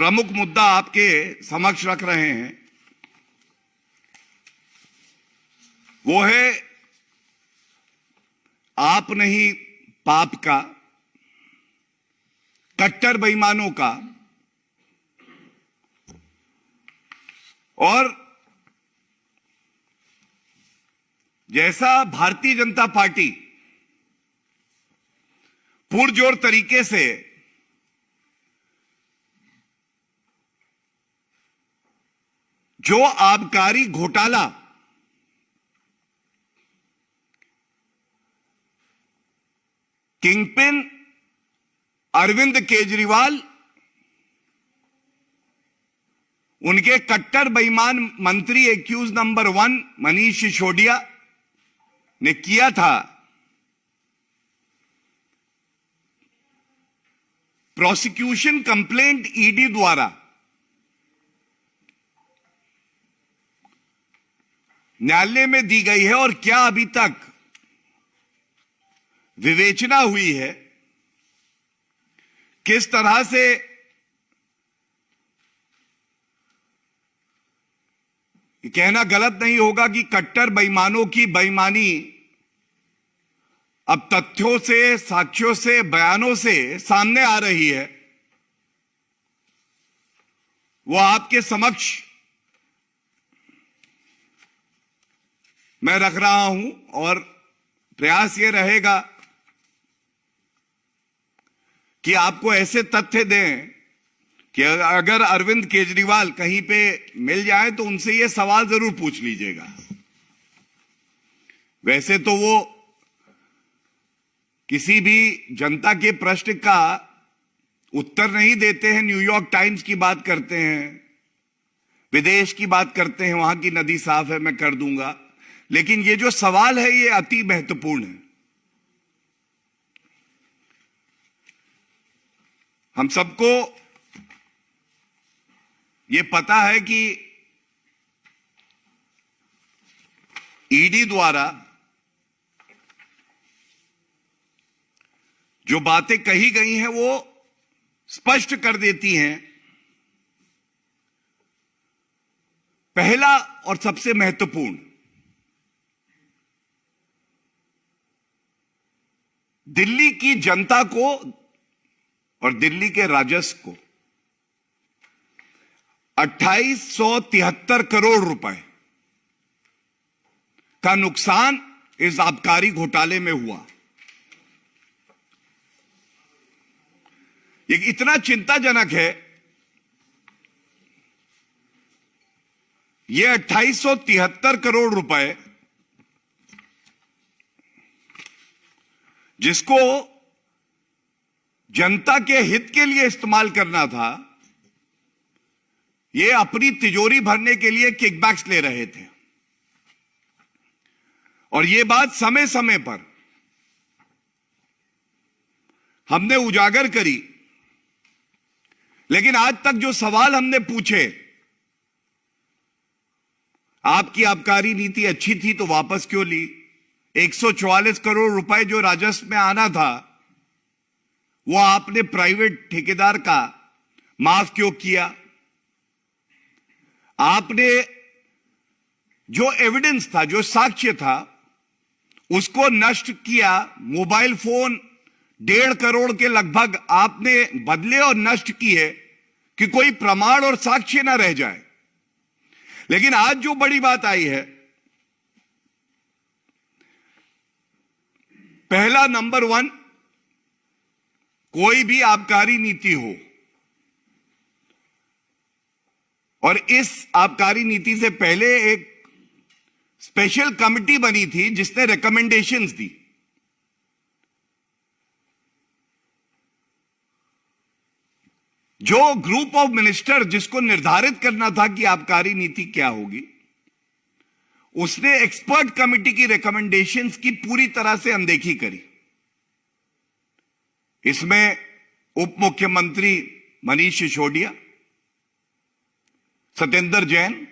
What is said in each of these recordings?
प्रमुख मुद्दा आपके समक्ष रख रहे हैं वो है आप नहीं पाप का, कट्टर बेईमानों का और जैसा भारतीय जनता पार्टी पुरजोर तरीके से जो आबकारी घोटाला किंगपिन अरविंद केजरीवाल, उनके कट्टर बेईमान मंत्री एक्यूज नंबर 1 मनीष सिसोदिया ने किया था, प्रोसिक्यूशन कंप्लेंट ईडी द्वारा न्यायालय में दी गई है और क्या अभी तक विवेचना हुई है, किस तरह से कहना गलत नहीं होगा कि कट्टर बेईमानों की बेईमानी अब तथ्यों से, साक्ष्यों से, बयानों से सामने आ रही है, वो आपके समक्ष मैं रख रहा हूं और प्रयास ये रहेगा कि आपको ऐसे तथ्य दें कि अगर अरविंद केजरीवाल कहीं पे मिल जाए तो उनसे ये सवाल जरूर पूछ लीजिएगा। वैसे तो वो किसी भी जनता के प्रश्न का उत्तर नहीं देते हैं, न्यूयॉर्क टाइम्स की बात करते हैं, विदेश की बात करते हैं, वहां की नदी साफ है मैं कर दूंगा, लेकिन ये जो सवाल है ये अति महत्वपूर्ण है। हम सबको ये पता है कि ईडी द्वारा जो बातें कही गई हैं वो स्पष्ट कर देती हैं, पहला और सबसे महत्वपूर्ण, दिल्ली की जनता को और दिल्ली के राजस्व को 2873 करोड़ रुपए का नुकसान इस आबकारी घोटाले में हुआ। ये इतना चिंताजनक है, ये 2873 करोड़ रुपए जिसको जनता के हित के लिए इस्तेमाल करना था, ये अपनी तिजोरी भरने के लिए किकबैक्स ले रहे थे। और ये बात समय समय पर हमने उजागर करी, लेकिन आज तक जो सवाल हमने पूछे, आपकी आबकारी नीति अच्छी थी तो वापस क्यों ली? 144 करोड़ रुपए जो राजस्व में आना था वो आपने प्राइवेट ठेकेदार का माफ क्यों किया? आपने जो एविडेंस था, जो साक्ष्य था, उसको नष्ट किया। मोबाइल फोन 1.5 करोड़ के लगभग आपने बदले और नष्ट किए कि कोई प्रमाण और साक्ष्य ना रह जाए। लेकिन आज जो बड़ी बात आई है, पहला नंबर 1, कोई भी आबकारी नीति हो, और इस आबकारी नीति से पहले एक स्पेशल कमिटी बनी थी जिसने रिकमेंडेशंस दी। जो ग्रुप ऑफ मिनिस्टर जिसको निर्धारित करना था कि आबकारी नीति क्या होगी, उसने एक्सपर्ट कमिटी की रिकमेंडेशंस की पूरी तरह से अनदेखी करी। इसमें उप मुख्यमंत्री मनीष सिसोदिया, सत्येंद्र जैन,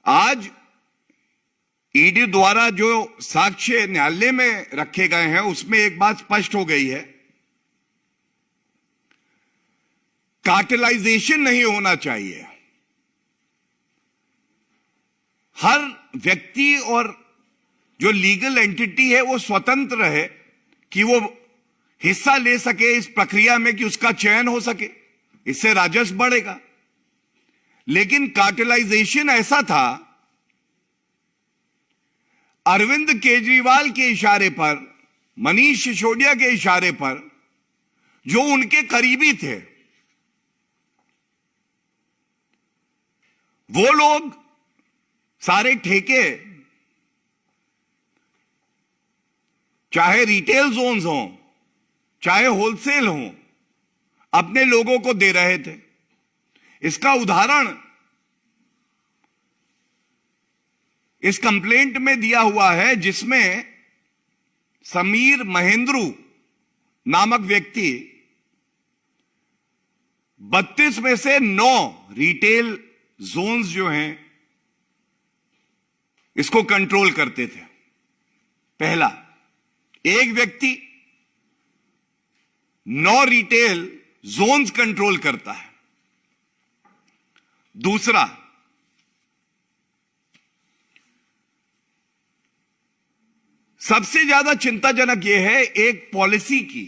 आज ईडी द्वारा जो साक्ष्य न्यायालय में रखे गए हैं उसमें एक बात स्पष्ट हो गई है, कार्टेलाइजेशन नहीं होना चाहिए। हर व्यक्ति और जो लीगल एंटिटी है वो स्वतंत्र है कि वो हिस्सा ले सके इस प्रक्रिया में, कि उसका चयन हो सके, इससे राजस्व बढ़ेगा। लेकिन कार्टेलाइजेशन ऐसा था, अरविंद केजरीवाल के इशारे पर, मनीष सिसोदिया के इशारे पर, जो उनके करीबी थे, वो लोग सारे ठेके, चाहे रिटेल जोन्स हों चाहे होलसेल हों, अपने लोगों को दे रहे थे। इसका उदाहरण इस कंप्लेंट में दिया हुआ है, जिसमें समीर महेंद्रू नामक व्यक्ति 32 में से 9 रिटेल जोन्स जो हैं इसको कंट्रोल करते थे। पहला, एक व्यक्ति 9 रिटेल जोन्स कंट्रोल करता है। दूसरा, सबसे ज्यादा चिंताजनक यह है, एक पॉलिसी की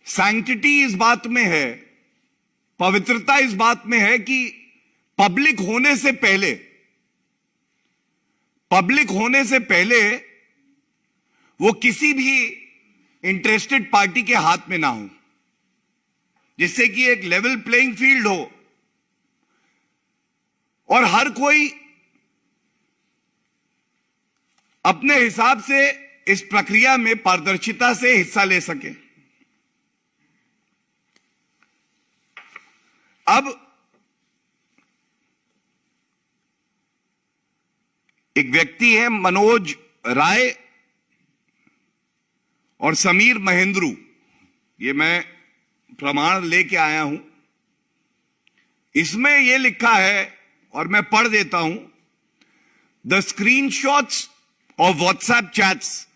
सैंक्टिटी इस बात में है, पवित्रता इस बात में है कि पब्लिक होने से पहले वो किसी भी इंटरेस्टेड पार्टी के हाथ में ना हो, जिससे कि एक लेवल प्लेइंग फील्ड हो और हर कोई अपने हिसाब से इस प्रक्रिया में पारदर्शिता से हिस्सा ले सके। अब एक व्यक्ति है मनोज राय और समीर महेंद्रू, ये मैं प्रमाण लेके आया हूं। इसमें यह लिखा है और मैं पढ़ देता हूं, the screenshots of WhatsApp chats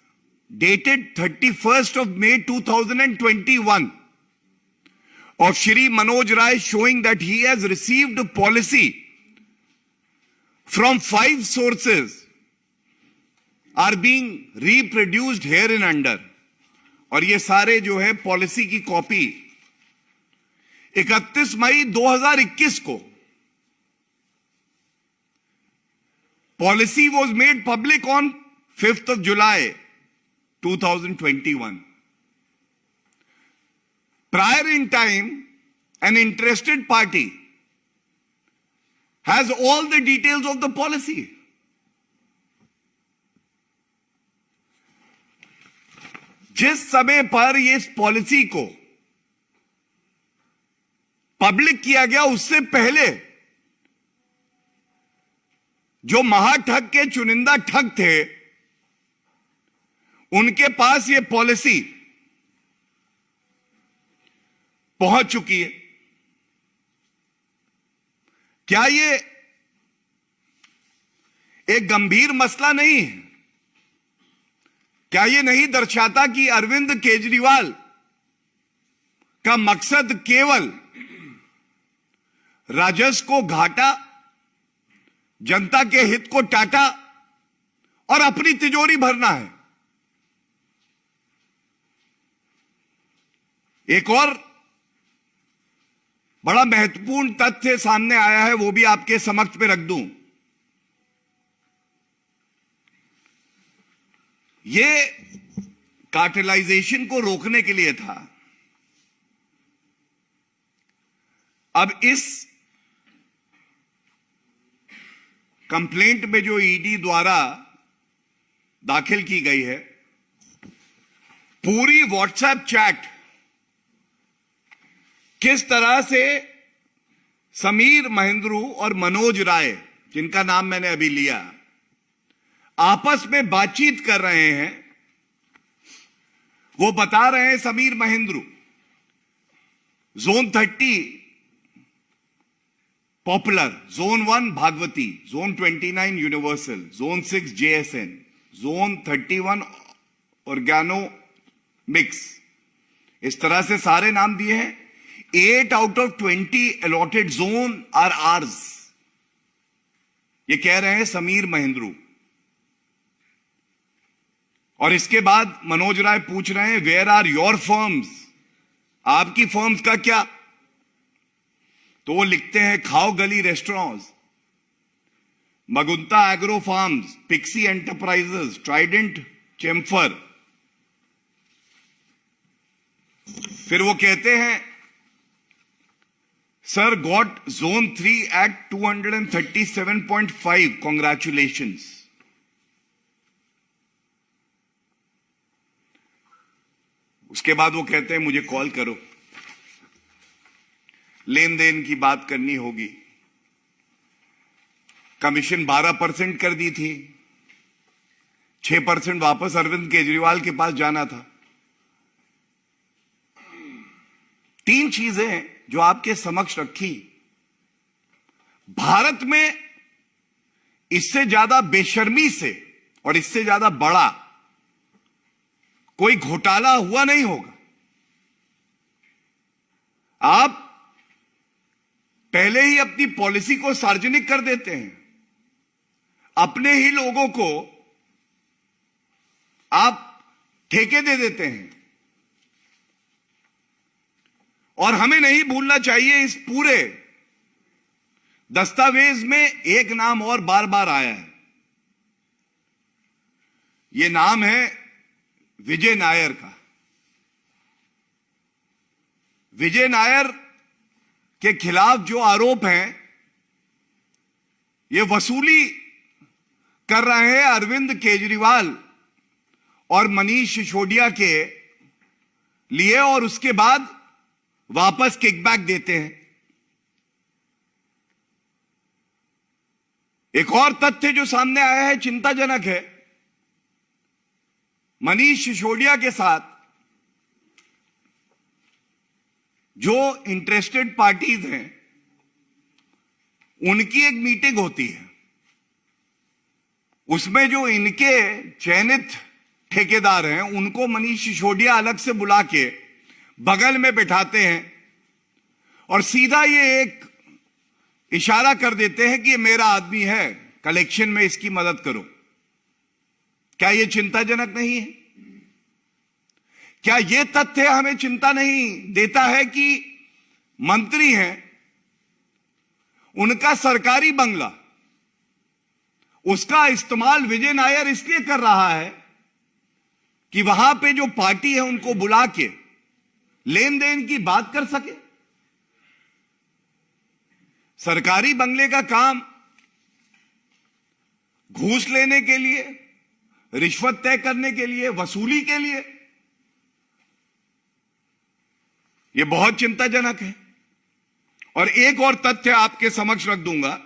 dated 31st of May 2021 of Shri Manoj Rai showing that he has received a policy from 5 sources are being reproduced hereunder। और ये सारे जो है पॉलिसी की कॉपी 31 मई 2021 को, policy was made public on 5th of July 2021. Prior in time, an interested party has all the details of the policy. जिस समय पर इस पॉलिसी को पब्लिक किया गया, उससे पहले जो महाठग के चुनिंदा ठग थे, उनके पास ये पॉलिसी पहुंच चुकी है। क्या ये एक गंभीर मसला नहीं है? क्या ये नहीं दर्शाता कि अरविंद केजरीवाल का मकसद केवल राजस्व को घाटा, जनता के हित को टाटा और अपनी तिजोरी भरना है? एक और बड़ा महत्वपूर्ण तथ्य सामने आया है, वो भी आपके समक्ष में रख दूं। ये कार्टेलाइजेशन को रोकने के लिए था। अब इस कंप्लेंट में जो ईडी द्वारा दाखिल की गई है, पूरी व्हाट्सएप चैट किस तरह से समीर महेंद्रू और मनोज राय, जिनका नाम मैंने अभी लिया, आपस में बातचीत कर रहे हैं। वो बता रहे हैं, Sameer Mahendru, zone 30 Popular, zone 1 Bhagwati, zone 29 Universal, zone 6 JSN, zone 31 Organo Mix, इस तरह से सारे नाम दिए हैं। 8 out of 20 allotted zone are ours, ये कह रहे हैं समीर महेंद्रू। और इसके बाद मनोज राय पूछ रहे हैं वेयर आर योर फर्म्स, आपकी फर्म्स का क्या? तो वो लिखते हैं Khao Gali restaurants, Magunta agro farms, Pixie enterprises, Trident Chemphar. फिर वो कहते हैं sir got zone 3 at 237.5, congratulations. उसके बाद वो कहते हैं मुझे कॉल करो, लेन देन की बात करनी होगी। कमीशन 12% कर दी थी, 6% वापस अरविंद केजरीवाल के पास जाना था। 3 चीजें जो आपके समक्ष रखी। भारत में इससे ज्यादा बेशर्मी से और इससे ज्यादा बड़ा कोई घोटाला हुआ नहीं होगा। आप पहले ही अपनी पॉलिसी को सार्वजनिक कर देते हैं, अपने ही लोगों को आप ठेके दे देते हैं। और हमें नहीं भूलना चाहिए इस पूरे दस्तावेज में एक नाम और बार बार आया है। यह नाम है विजय नायर का। विजय नायर के खिलाफ जो आरोप हैं, ये वसूली कर रहे हैं अरविंद केजरीवाल और मनीष सिसोदिया के लिए, और उसके बाद वापस किकबैक देते हैं। एक और तथ्य जो सामने आया है चिंताजनक है। मनीष सिसोदिया के साथ जो इंटरेस्टेड पार्टीज हैं, उनकी एक मीटिंग होती है। उसमें जो इनके चयनित ठेकेदार हैं, उनको मनीष सिसोदिया अलग से बुला के बगल में बैठाते हैं और सीधा ये एक इशारा कर देते हैं कि ये मेरा आदमी है, कलेक्शन में इसकी मदद करो। क्या यह चिंताजनक नहीं है? क्या यह तथ्य हमें चिंता नहीं देता है कि मंत्री हैं, उनका सरकारी बंगला, उसका इस्तेमाल विजय नायर इसलिए कर रहा है कि वहां पे जो पार्टी है उनको बुला के लेन देन की बात कर सके। सरकारी बंगले का काम घूस लेने के लिए, रिश्वत तय करने के लिए, वसूली के लिए, यह बहुत चिंताजनक है। और एक और तथ्य आपके समक्ष रख दूंगा।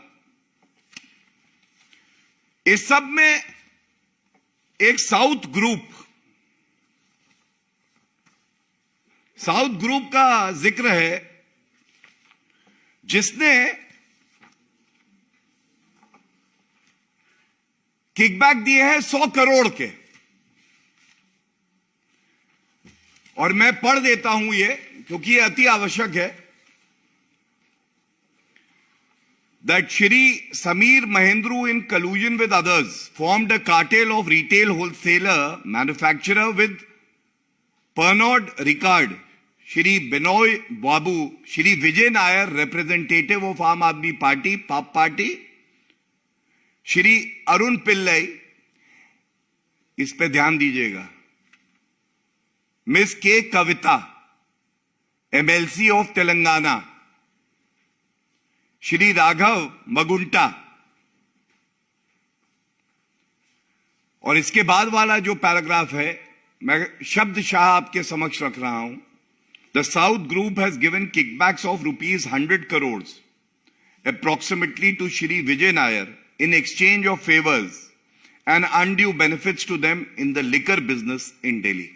इस सब में एक साउथ ग्रुप का जिक्र है, जिसने किकबैक दिए हैं 100 करोड़ के। और मैं पढ़ देता हूं ये, क्योंकि ये अति आवश्यक है। That Shri Sameer Mahendru in collusion with others formed a cartel of retail wholesaler manufacturer with Pernod Ricard, Shri Binoy Babu, Shri Vijay Nair, representative of Aam Aadmi Party, PAP Party, Shri Arun Pillai, इस पे ध्यान दीजिएगा, miss के कविता, MLC of Telangana, Shri Raghav Magunta. और इसके बाद वाला जो पैराग्राफ है, मैं शब्दशाह आपके समक्ष रख रहा हूं। The south group has given kickbacks of ₹100 crores approximately to Shri Vijay Nair in exchange of favors and undue benefits to them in the liquor business in Delhi.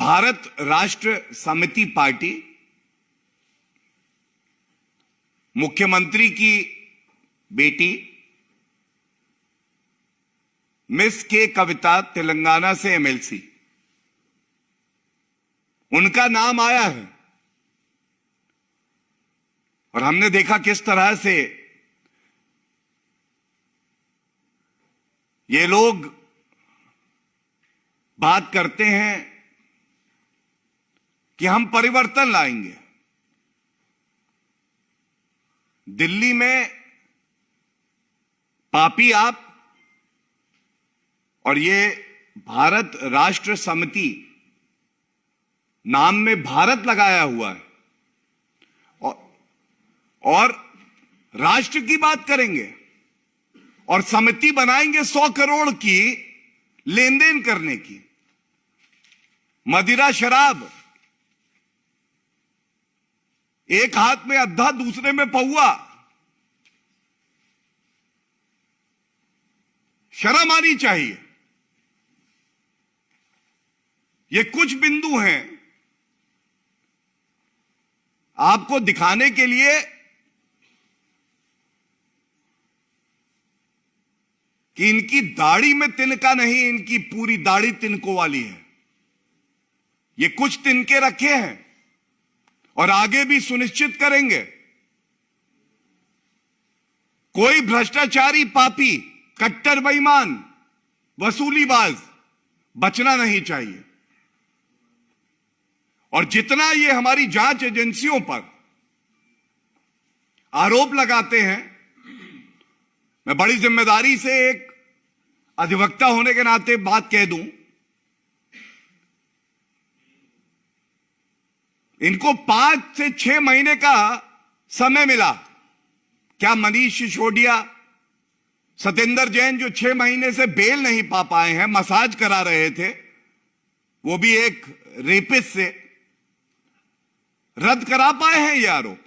Bharat राष्ट्र समिति पार्टी मुख्यमंत्री की बेटी मिस के कविता तेलंगाना से एमएलसी, उनका नाम आया है और हमने देखा किस तरह से ये लोग बात करते हैं कि हम परिवर्तन लाएंगे। दिल्ली में पापी आप और ये भारत राष्ट्र समिति नाम में भारत लगाया हुआ है और राष्ट्र की बात करेंगे और समिति बनाएंगे 100 करोड़ की लेन देन करने की। मदिरा शराब, एक हाथ में अद्धा दूसरे में पहुआ। शर्म आनी चाहिए। ये कुछ बिंदु हैं आपको दिखाने के लिए कि इनकी दाढ़ी में तिनका नहीं, इनकी पूरी दाढ़ी तिनकों वाली है। ये कुछ तिनके रखे हैं और आगे भी सुनिश्चित करेंगे। कोई भ्रष्टाचारी, पापी, कट्टर बेईमान, वसूलीबाज बचना नहीं चाहिए। और जितना ये हमारी जांच एजेंसियों पर आरोप लगाते हैं, मैं बड़ी जिम्मेदारी से एक अधिवक्ता होने के नाते बात कह दूं, इनको 5 से 6 महीने का समय मिला। क्या मनीष सिसोदिया, सत्येंद्र जैन जो 6 महीने से बेल नहीं पा पाए हैं, मसाज करा रहे थे, वो भी एक रेपिस्ट से, रद्द करा पाए हैं ये आरोप?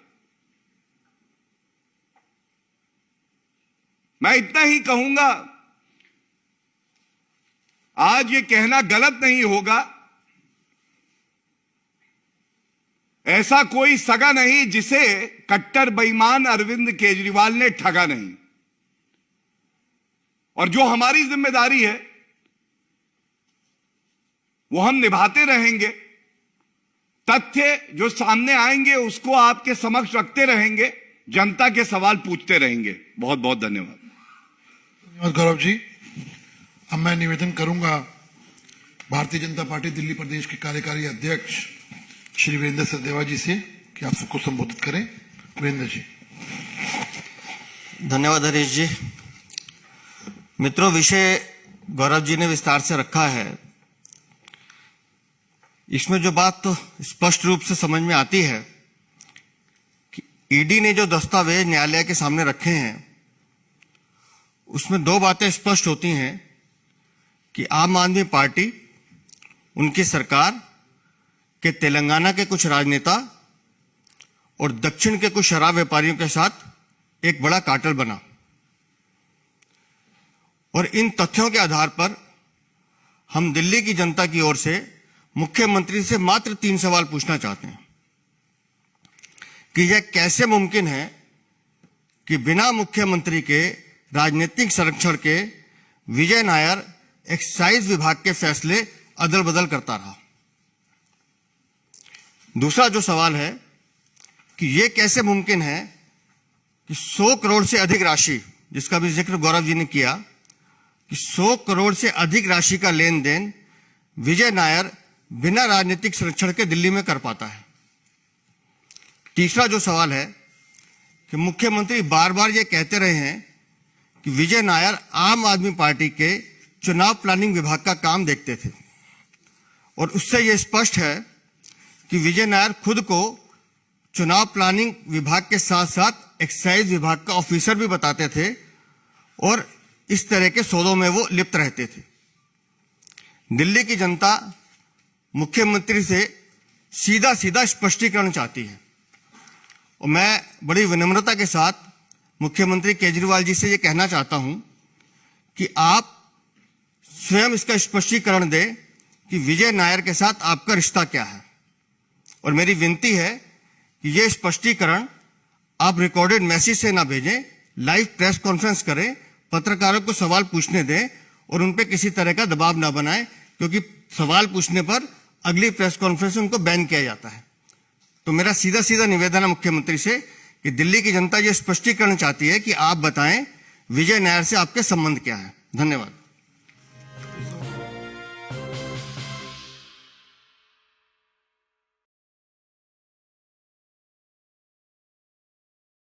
मैं इतना ही कहूंगा, आज ये कहना गलत नहीं होगा, ऐसा कोई सगा नहीं जिसे कट्टर बेईमान अरविंद केजरीवाल ने ठगा नहीं। और जो हमारी जिम्मेदारी है वो हम निभाते रहेंगे। तथ्य जो सामने आएंगे उसको आपके समक्ष रखते रहेंगे, जनता के सवाल पूछते रहेंगे। बहुत बहुत धन्यवाद। धन्यवाद गौरव जी। अब मैं निवेदन करूंगा भारतीय जनता पार्टी दिल्ली प्रदेश के कार्यकारी अध्यक्ष श्री वीरेंद्र सचदेवा जी से कि आप सबको संबोधित करें। वीरेंद्र जी। धन्यवाद हरीश जी। मित्रों, विषय गौरव जी ने विस्तार से रखा है। इसमें जो बात तो स्पष्ट रूप से समझ में आती है कि ईडी ने जो दस्तावेज न्यायालय के सामने रखे हैं उसमें 2 बातें स्पष्ट होती हैं कि आम आदमी पार्टी, उनकी सरकार के तेलंगाना के कुछ राजनेता और दक्षिण के कुछ शराब व्यापारियों के साथ एक बड़ा कार्टेल बना। और इन तथ्यों के आधार पर हम दिल्ली की जनता की ओर से मुख्यमंत्री से मात्र 3 सवाल पूछना चाहते हैं कि यह कैसे मुमकिन है कि बिना मुख्यमंत्री के राजनीतिक संरक्षण के विजय नायर एक्साइज विभाग के फैसले अदल बदल करता रहा। दूसरा जो सवाल है कि यह कैसे मुमकिन है कि 100 करोड़ से अधिक राशि, जिसका भी जिक्र गौरव जी ने किया, कि 100 करोड़ से अधिक राशि का लेन देन विजय नायर बिना राजनीतिक संरक्षण के दिल्ली में कर पाता है। तीसरा जो सवाल है कि मुख्यमंत्री बार बार ये कहते रहे हैं कि विजय नायर आम आदमी पार्टी के चुनाव प्लानिंग विभाग का काम देखते थे और उससे यह स्पष्ट है कि विजय नायर खुद को चुनाव प्लानिंग विभाग के साथ साथ एक्साइज विभाग का ऑफिसर भी बताते थे और इस तरह के सौदों में वो लिप्त रहते थे। दिल्ली की जनता मुख्यमंत्री से सीधा सीधा स्पष्टीकरण चाहती है और मैं बड़ी विनम्रता के साथ मुख्यमंत्री केजरीवाल जी से ये कहना चाहता हूं कि आप स्वयं इसका स्पष्टीकरण दें कि विजय नायर के साथ आपका रिश्ता क्या है, और मेरी विनती है कि ये स्पष्टीकरण आप रिकॉर्डेड मैसेज से ना भेजें, लाइव प्रेस कॉन्फ्रेंस करें, पत्रकारों को सवाल पूछने दें और उन पे किसी तरह का दबाव ना बनाएं, क्योंकि सवाल पूछने पर अगली प्रेस कॉन्फ्रेंस में उनको बैन किया जाता है। तो मेरा सीधा सीधा निवेदन है मुख्यमंत्री से कि दिल्ली की जनता ये स्पष्टीकरण चाहती है कि आप बताएं विजय नायर से आपके संबंध क्या है। धन्यवाद।